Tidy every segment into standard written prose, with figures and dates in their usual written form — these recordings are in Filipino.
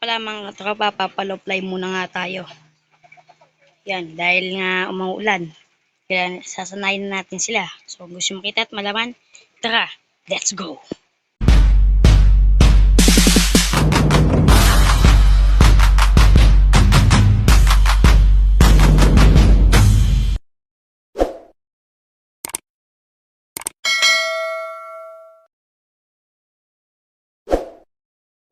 pala mga tropa, papaloply muna nga tayo. Yan, dahil nga umuulan. Kaya sasanayin na natin sila. So, gusto makita at malaman, tara, let's go!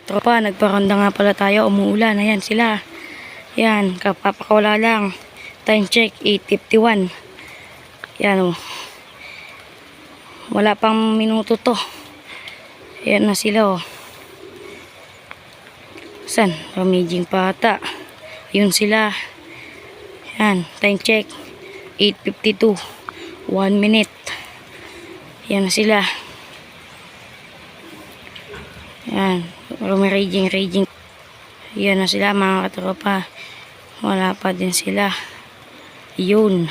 Tropa, nagparonda nga pala tayo, umuulan. Ayan sila. Yan, kapapakawala lang. Time check, 8:51. Yan o. Wala pang minuto to. Ayan na sila o. San? Ramaging pa ata. Yun sila. Yan, time check, 8:52. 1 minute. Yan na sila. Yan, raging. Yan na sila mga katropa. Wala pa din sila. Yun.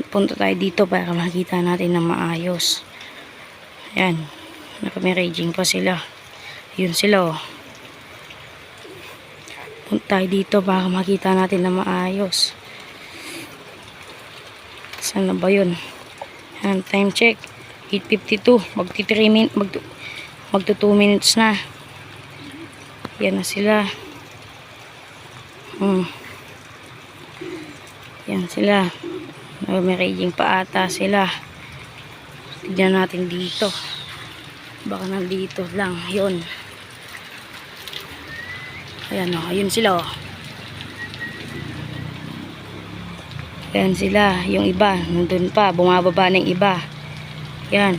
Punta tayo dito para makita natin na maayos. Yan. Raging pa sila. Yun sila oh. Punta tayo dito para makita natin na maayos. Saan na ba yun? Yan, time check. 8:52. Magti 3 minutes. Magto 2 minutes na. Yan na sila. Yan sila. May raging pa ata sila. Tignan natin dito. Baka nandito lang. Yun. Ayan o. Ayun sila o. Ayan sila. Yung iba. Nandun pa. Bumababa na yung iba. Yan.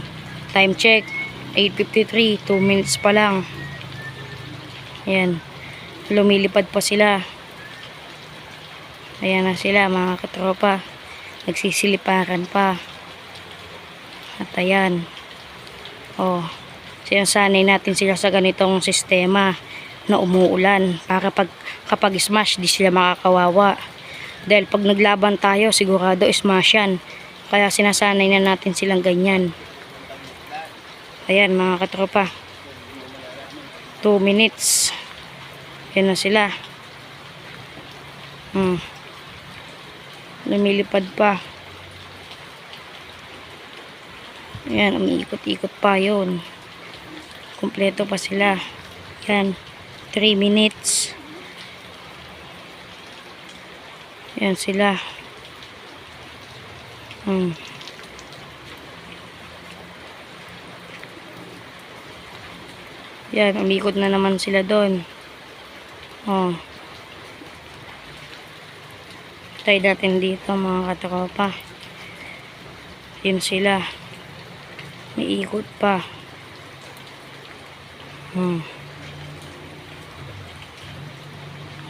Time check. 8:53. 2 minutes pa lang. Ayan. Lumilipad pa sila. Ayan na sila mga katropa. Nagsisiliparan pa. At ayan. Oh. Sinasanay natin sila sa ganitong sistema na umuulan. Para kapag smash, di sila makakawawa. Dahil pag naglaban tayo, sigurado smash yan. Kaya sinasanay na natin silang ganyan. Ayan mga katropa. 2 minutes. Yan na sila. Lumilipad pa. Ayan, umiikot-ikot pa yun. Kompleto pa sila. Yan. 3 minutes. Yan sila. Yan, umikot na naman sila doon. Oh. Try natin dito mga katropa. Yun sila. May ikot pa.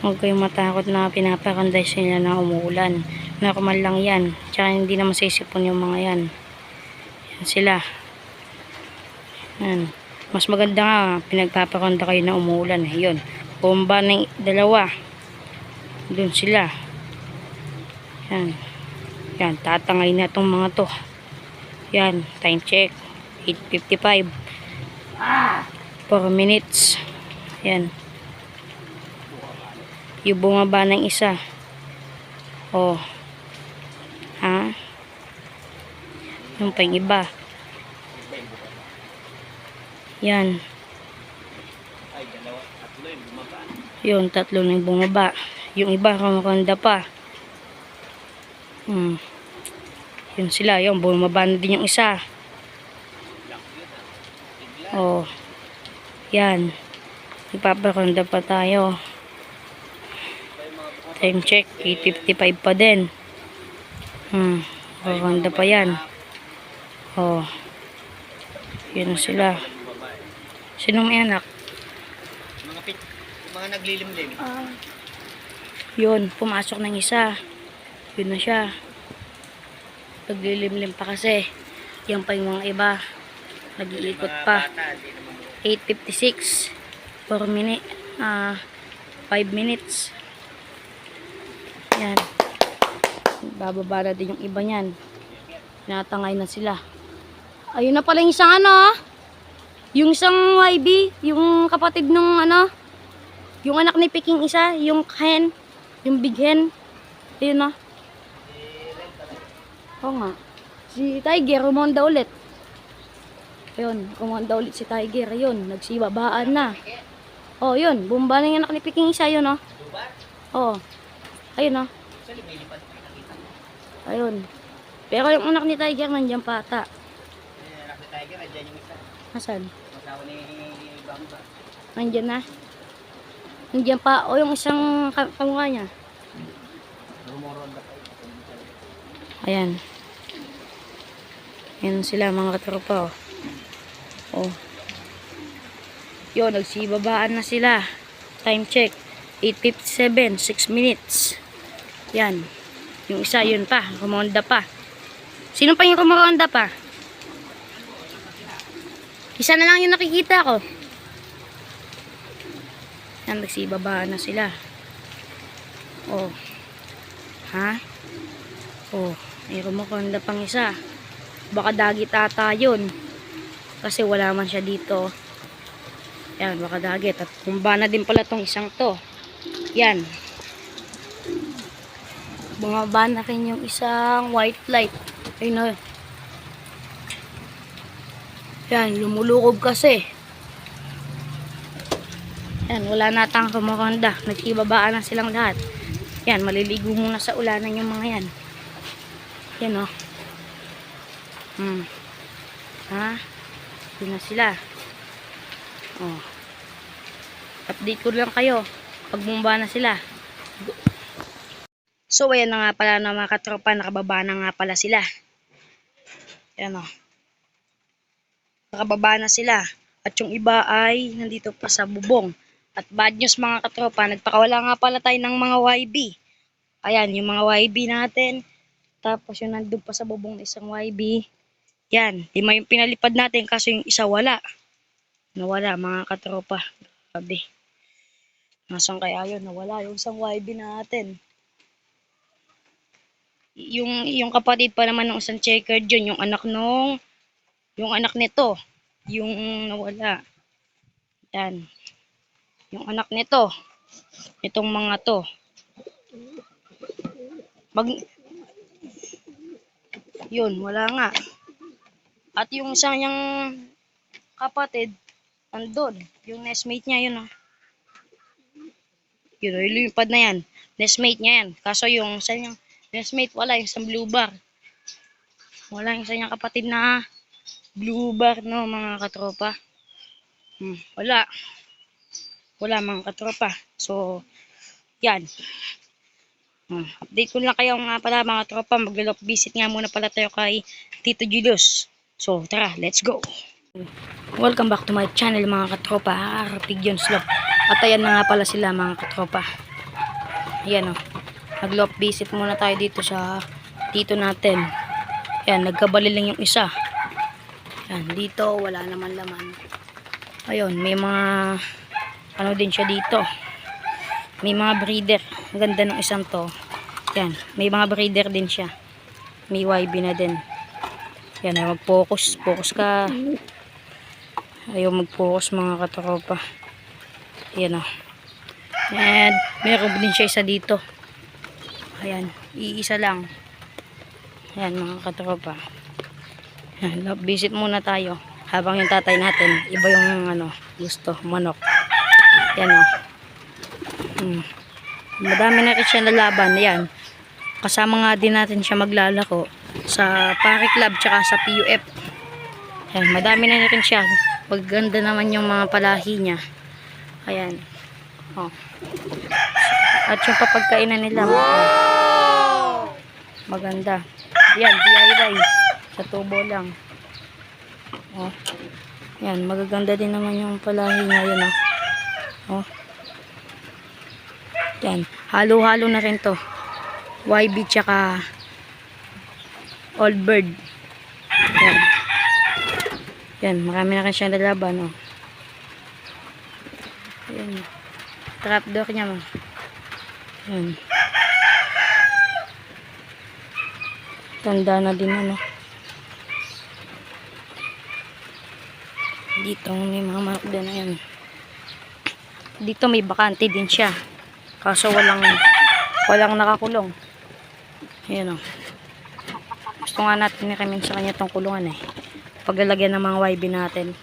Huwag kayong matakot na pinapakanday sila na umuulan. Normal lang yan. Tsaka hindi naman sisipon yung mga yan. Yan sila. Yan. Mas maganda nga pinagpapakanda kayo na umuulan. Yun. Bomba ng dalawa. Doon sila. Yan. Yan. Tatangay na itong mga to. Yan. Time check. 8:55. 4 minutes. Yan. Yung bumaba ng isa. Oh. Ha? Yung pa yung iba. Yan. Yun, 3 na yung bumaba. Yung iba, kumakanda pa. Yun sila. Yun, bumaba na din yung isa. Oh. Yan. Ipapakanda pa tayo. Time check. 8:55 pa din. Kakanda pa yan. Oh. Yun na sila. Sino may anak? Mga naglilimlim. Yun, pumasok ng isa. Yun na siya. Naglilimlim pa kasi. Yan pa yung mga iba. Nag-iikot pa. 8:56. 4 minutes. 5 minutes. Yan. Bababa na din yung iba niyan. Natangay na sila. Ayun na pala yung isang ano. Yung isang YB. Yung kapatid nung ano. Yung anak ni Peking isa, yung hen, yung big hen. Ayun na. Oo nga. Si Tiger, rumonda ulit. Ayun, rumonda ulit si Tiger. Ayun, nagsibabaan na. Oh, yun. Bumba na yung anak ni Peking isa, yun, oh. Oh. Ayun, oh. Ayun. Pero yung anak ni Tiger, nandiyan pa ata. Anak ni Tiger, nandiyan yung isa. Asan? Masawa ni Bamba. Nandiyan na. Nandiyan pa. O, yung isang kamukha niya. Rumoronda pa. Ayan. Ayan sila mga katropa, oh. Oh. Yun, nagsibabaan na sila. Time check. 8:57, 6 minutes. Yan. Yung isa, yun pa. Rumonda pa. Sino pa yung rumonda pa? Isa na lang yung nakikita ko. Yan, nagsibabaan na sila. Oh. Ha? Oh, may rumonda pang isa. Baka dagit ata yun. Kasi wala man siya dito. Yan, baka dagit. At bumaba na din pala tong isang to. Yan. Bumaba na rin yung isang white light. Ayun na. Yan, lumulukob kasi. Yan, wala na tang kumakonda. Nagsibabaan na silang lahat. Yan, maliligo muna sa ulanan yung mga yan. Yan, oh. Ha? Yun na sila. Oh. Update ko lang kayo pag bumaba na sila. So ayan na nga pala na mga katropa, nakababa na nga pala sila. Ayan, oh. Nakababa na sila. At yung iba ay nandito pa sa bubong. At bad news mga katropa, nagpakawala nga pala tayo ng mga YB. Ayan, yung mga YB natin. Tapos yung nandun pa sa bubong na isang YB. Yan, 5 yung pinalipad natin kaso yung isa wala. Nawala mga katropa. Grabe. Nasaan kaya yun? Nawala yung isang YB natin. Yung kapatid pa naman ng isang checkered yun, yung anak nito, yung nawala. Yan. Yung anak nito, itong mga to. Yun, wala nga. At yung isang niyang kapatid, andun. Yung nestmate niya, yun, oh. Yun, lumipad na yan. Nestmate niya yan. Kaso yung isa niyang nestmate, wala. Yung isang blue bar. Wala yung isa niyang kapatid na blue bar, no, mga katropa. Wala. Wala, mga katropa. So, yan. Update ko lang kayo nga pala, mga tropa. Mag-lock visit nga muna pala tayo kay Tito Julius. So, tara, let's go. Welcome back to my channel, mga katropa. Pigeon Slope. At ayan na nga pala sila, mga katropa. Ayan, oh. Mag-lock visit muna tayo dito sa tito natin. Ayan, nagkabali lang yung isa. Ayan, dito, wala naman laman. Ayun, may mga ano din siya dito. May mga breeder. Ang ganda ng isang to. Yan, may mga breeder din siya. May YB na din. Yan, ay mag-focus. Focus ka. Ayaw mag-focus, mga katropa. Yan, oh. And meron din siya isa dito. Ayan, iisa lang. Yan, mga katropa. Yan, visit muna tayo. Habang yung tatay natin, iba yung ano, gusto, manok. Yan, oh. Madami na rin siya nalaban. Yan. Kasama nga din natin siya maglalako sa Pari Club tsaka sa PUF. Yan. Madami na rin siya. Maganda naman yung mga palahi niya. Ayan. Oh. At yung papagkainan nila. Wow! Maganda. Yan. DIY. Sa tubo lang. Oh. Yan. Magaganda din naman yung palahi niya. Yan, oh. Oh. Yan, halo-halo na rin to. YB tsaka old bird. Yan. Yan, marami na rin siya nalaban, oh. Yan. Trapdoor niya, man. Yan. Tanda na din, ano. Dito, may mga manok din na yan. Dito may bakante din siya. Kaso walang nakakulong. Ayan o. Gusto nga natin i-recommend sa kanya itong kulungan eh. Paglalagyan ng mga YB natin.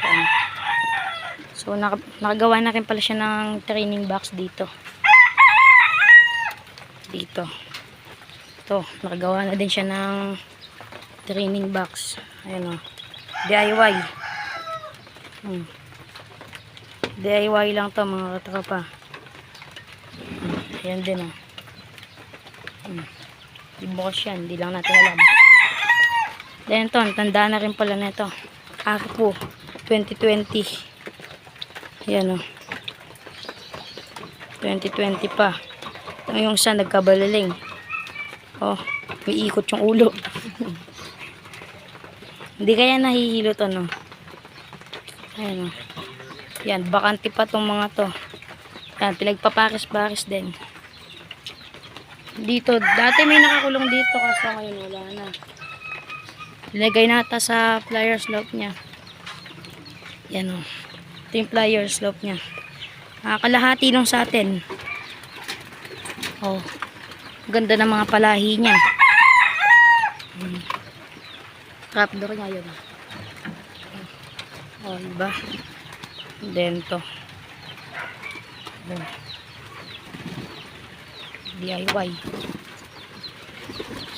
Ayan. So, nakagawa na rin pala siya ng training box dito. Dito. Ito, nakagawa na din siya ng training box. Ayan o. DIY. DIY lang to mga katropa. Ayan din o. Di bukas yan. Di lang natin alam. Then ito, tandaan na rin pala na ito. Arco 2020. Ayan o. 2020 pa. Yung isa nagkabalaling. Oh, may ikot yung ulo. Hindi kaya nahihilo to, no? Ayan o. Yan, bakante pa tong mga to. Yan, pinagpaparis-baris din. Dito, dati may nakakulong dito kasi ngayon wala na. Ilagay nata sa flyer slope niya. Yan o. Ito yung flyer slope niya. Kalahati lang sa atin. Oh. Ganda ng mga palahi niya. Trapdoor niya yun. Oh, diba? Then to. DIY.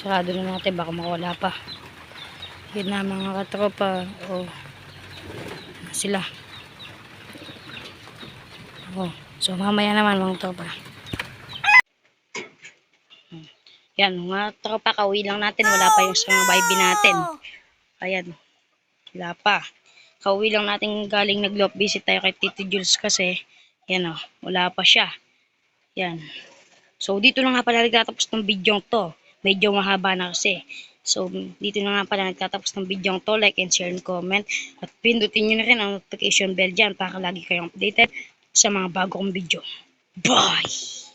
Sarado na natin. Baka makawala pa. Yun na mga katropa. Oh. Sila. Oh. So mamaya naman mga tropa. Yan, mga tropa, kauwi lang natin. Wala pa yung sa mga YB natin. Ayan. Wala pa. Kauwi lang natin galing nag-love visit tayo kay Tito Jules kasi, yan o, wala pa siya. Yan. So, dito na nga pala nagtatapos ng video to. Medyo mahaba na kasi. So, dito na nga pala nagtatapos ng video to. Like and share and comment. At pindutin nyo na rin ang notification bell dyan para lagi kayong updated sa mga bagong video. Bye!